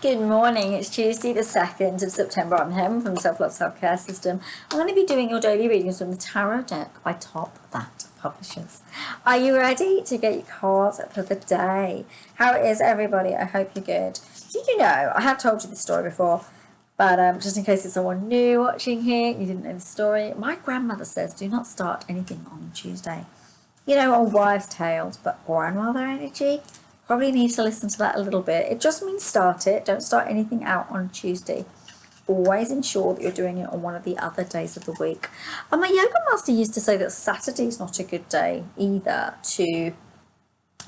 Good morning, it's Tuesday the 2nd of September. I'm Helen from Self-Love Self-Care System. I'm going to be doing your daily readings from the Tarot deck by Top That Publishers. Are you ready to get your cards for the day? How is everybody? I hope you're good. Did you know, I have told you this story before, but just in case it's someone new watching here, you didn't know the story, my grandmother says do not start anything on Tuesday. You know, old wives' tales, but grandmother energy? Probably need to listen to that a little bit. It just means start it. Don't start anything out on Tuesday. Always ensure that you're doing it on one of the other days of the week. And my yoga master used to say that Saturday is not a good day either to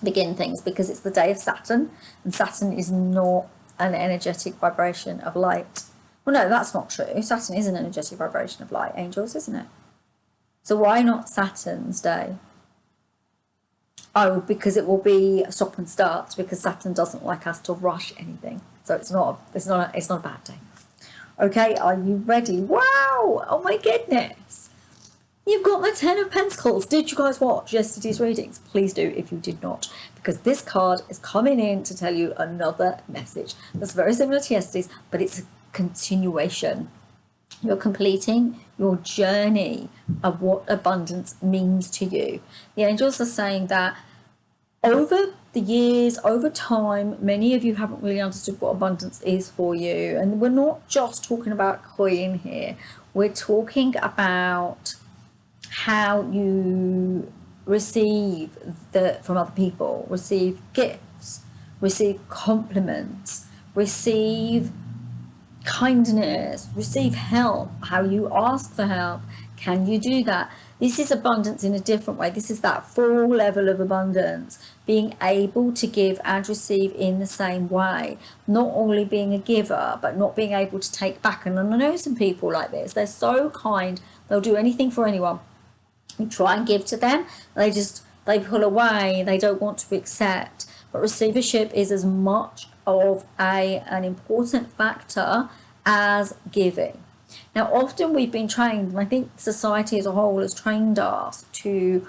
begin things because it's the day of Saturn, and Saturn is not an energetic vibration of light. Well, no, that's not true. Saturn is an energetic vibration of light, angels, isn't it? So why not Saturn's day? Oh, because it will be a stop and start, because Saturn doesn't like us to rush anything. So it's not a bad day. Okay, are you ready? Wow! Oh my goodness! You've got the Ten of Pentacles. Did you guys watch yesterday's readings? Please do if you did not, because this card is coming in to tell you another message that's very similar to yesterday's, but it's a continuation. You're completing your journey of what abundance means to you. The angels are saying that over the years, over time, many of you haven't really understood what abundance is for you. And we're not just talking about coin here. We're talking about how you receive from other people, receive gifts, receive compliments, receive kindness, receive help, how you ask for help. Can you do that? This is abundance in a different way. This is that full level of abundance, being able to give and receive in the same way, not only being a giver but not being able to take back. And I know some people like this, they're so kind, they'll do anything for anyone. You try and give to them, they pull away, they don't want to accept. But receivership is as much of an important factor as giving. Now, often we've been trained, and I think society as a whole has trained us to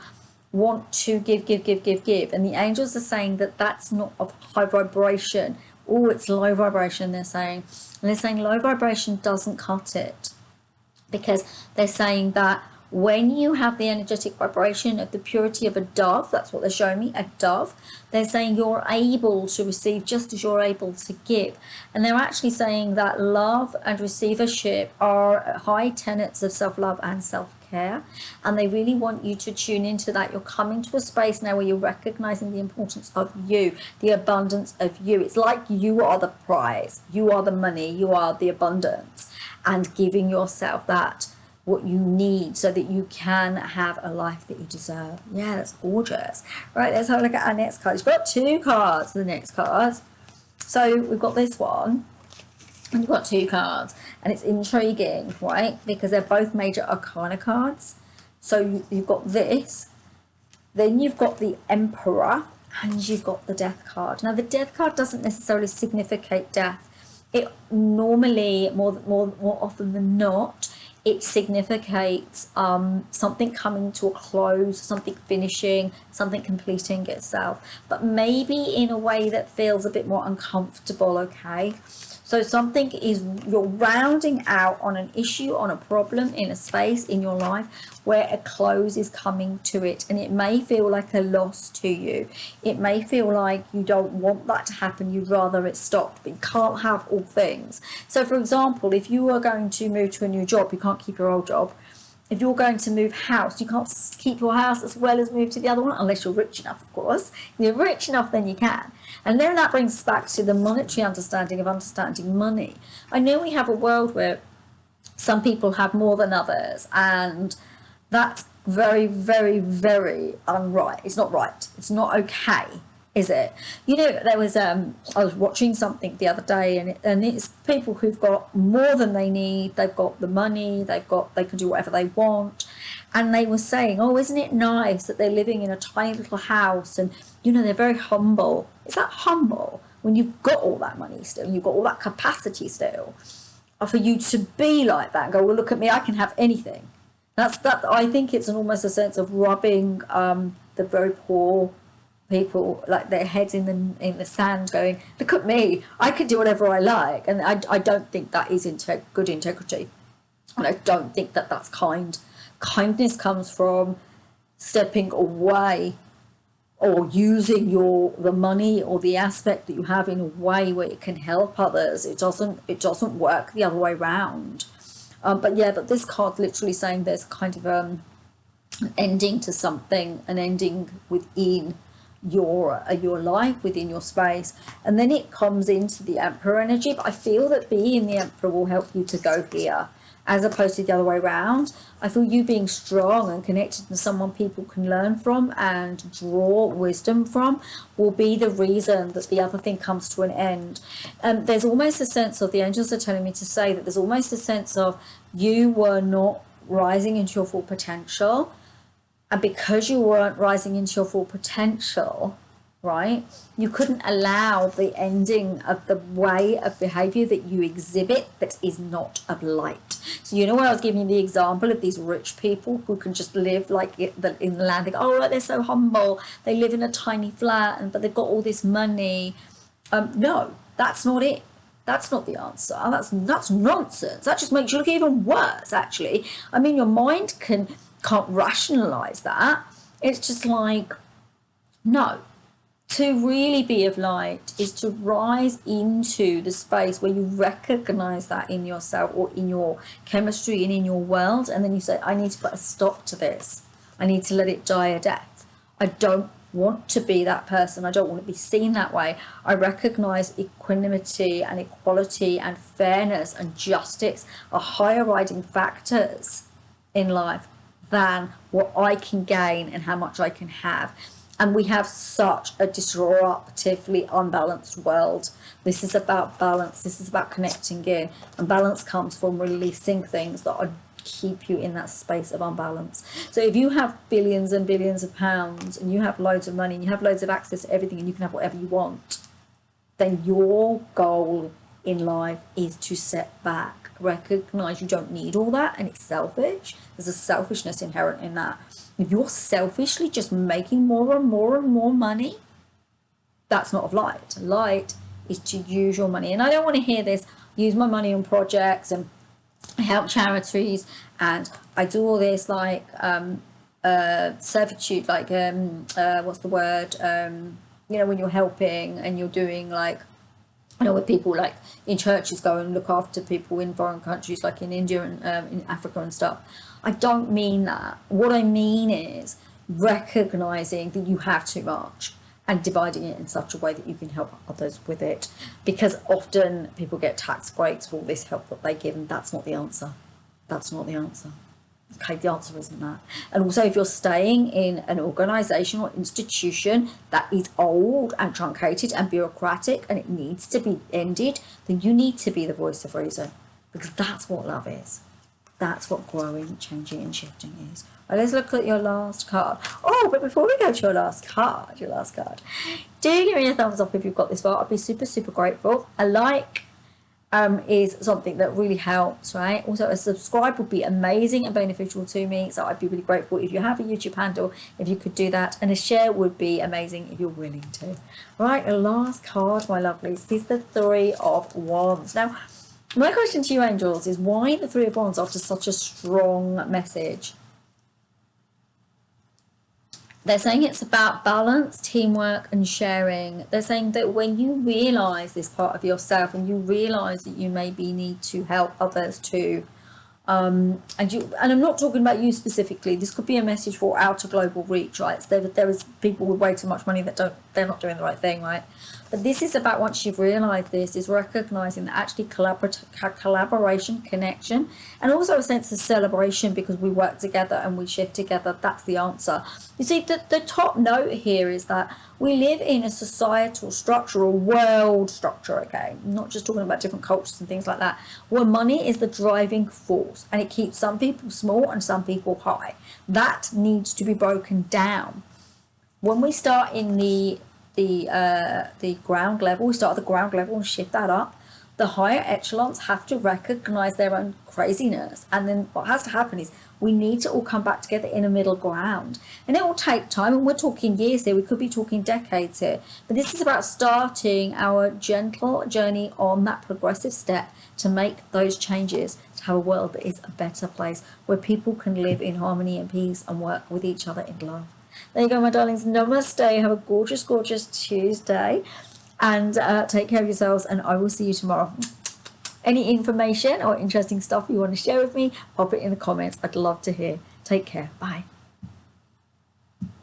want to give. And the angels are saying that that's not of high vibration. Oh, it's low vibration, they're saying. And they're saying low vibration doesn't cut it, because they're saying that when you have the energetic vibration of the purity of a dove, that's what they're showing me, a dove, they're saying you're able to receive just as you're able to give. And they're actually saying that love and receivership are high tenets of self-love and self-care, and they really want you to tune into that. You're coming to a space now where you're recognizing the importance of you, the abundance of you. It's like you are the prize, you are the money, you are the abundance, and giving yourself that what you need so that you can have a life that you deserve. Yeah, that's gorgeous. Right, let's have a look at our next card. You've got two cards for the next cards. So we've got this one, and you've got two cards, and it's intriguing, right? Because they're both major arcana cards. So you've got this, then you've got the Emperor, and you've got the Death card. Now, the Death card doesn't necessarily significate death. It normally, more often than not, it significates something coming to a close, something finishing, something completing itself, but maybe in a way that feels a bit more uncomfortable, okay? So something is, you're rounding out on an issue, on a problem, in a space in your life where a close is coming to it, and it may feel like a loss to you. It may feel like you don't want that to happen, you'd rather it stopped, but you can't have all things. So for example, if you are going to move to a new job, you can't keep your old job. If you're going to move house, you can't keep your house as well as move to the other one, unless you're rich enough, of course. If you're rich enough, then you can. And then that brings us back to the monetary understanding of understanding money. I know we have a world where some people have more than others, and that's very, very, very unright. It's not right. It's not okay, is it? You know, there was I was watching something the other day, and it's people who've got more than they need. They've got the money. They can do whatever they want, and they were saying, "Oh, isn't it nice that they're living in a tiny little house, and you know they're very humble." Is that humble when you've got all that money still? You've got all that capacity still, for you to be like that and go, "Well, look at me, I can have anything." That I think it's almost a sense of rubbing the very poor people like their heads in the sand going, look at me, I can do whatever I like. And I don't think that is good integrity, and I don't think that that's kind. Kindness comes from stepping away or using the money or the aspect that you have in a way where it can help others. It doesn't work the other way around. But this card literally saying there's kind of an ending to something, an ending within your life, within your space. And then it comes into the Emperor energy, but I feel that being the Emperor will help you to go here as opposed to the other way around. I feel you being strong and connected to someone people can learn from and draw wisdom from will be the reason that the other thing comes to an end. There's almost a sense of, the angels are telling me to say that there's almost a sense of you were not rising into your full potential. And because you weren't rising into your full potential, right, you couldn't allow the ending of the way of behavior that you exhibit that is not of light. So you know when I was giving you the example of these rich people who can just live like in the land, oh, they're so humble, they live in a tiny flat, but they've got all this money. No, that's not it. That's not the answer. That's nonsense. That just makes you look even worse, actually. I mean, your mind can't rationalize that. It's just like, no. To really be of light is to rise into the space where you recognize that in yourself or in your chemistry and in your world, and then you say, I need to put a stop to this. I need to let it die a death. I don't want to be that person. I don't want to be seen that way. I recognize equanimity and equality and fairness and justice are higher riding factors in life than what I can gain and how much I can have. And we have such a disruptively unbalanced world. This is about balance. This is about connecting in. And balance comes from releasing things that keep you in that space of unbalance. So if you have billions and billions of pounds and you have loads of money and you have loads of access to everything and you can have whatever you want, then your goal in life is to set back. Recognize you don't need all that and it's selfish. There's a selfishness inherent in that. If you're selfishly just making more and more and more money, that's not of light. Light is to use your money. And I don't want to hear this, use my money on projects and help charities and I do all this like servitude, like what's the word, you know, when you're helping and you're doing like, you know, where people like in churches go and look after people in foreign countries like in India and in Africa and stuff. I don't mean that. What I mean is recognizing that you have too much and dividing it in such a way that you can help others with it, because often people get tax breaks for all this help that they give, and that's not the answer. That's not the answer. Okay, the answer isn't that. And also, if you're staying in an organization or institution that is old and truncated and bureaucratic and it needs to be ended, then you need to be the voice of reason, because that's what love is. That's what growing, changing and shifting is. Right, let's look at your last card. Oh, but before we go to your last card, do give me a thumbs up if you've got this far. I'd be super, super grateful. A like is something that really helps, right? Also, a subscribe would be amazing and beneficial to me, so I'd be really grateful if you have a YouTube handle, if you could do that, and a share would be amazing if you're willing to. Right, the last card, my lovelies, is the Three of Wands. Now, my question to you, angels, is why the Three of Wands after such a strong message? They're saying it's about balance, teamwork and sharing. They're saying that when you realise this part of yourself and you realise that you maybe need to help others too, and I'm not talking about you specifically, this could be a message for outer global reach, right? So there is people with way too much money that they're not doing the right thing, right? But this is about, once you've realised this, is recognising that actually collaboration, connection, and also a sense of celebration because we work together and we shift together. That's the answer. You see, the top note here is that we live in a societal structure, a world structure, okay? I'm not just talking about different cultures and things like that, where money is the driving force and it keeps some people small and some people high. That needs to be broken down. When we start in the ground level, we start at the ground level and shift that up. The higher echelons have to recognize their own craziness, and then what has to happen is we need to all come back together in a middle ground, and it will take time, and we're talking years here, we could be talking decades here, but this is about starting our gentle journey on that progressive step to make those changes, to have a world that is a better place where people can live in harmony and peace and work with each other in love. There you go, my darlings. Namaste. Have a gorgeous, gorgeous Tuesday, and take care of yourselves, and I will see you tomorrow. Any information or interesting stuff you want to share with me, pop it in the comments. I'd love to hear. Take care. Bye.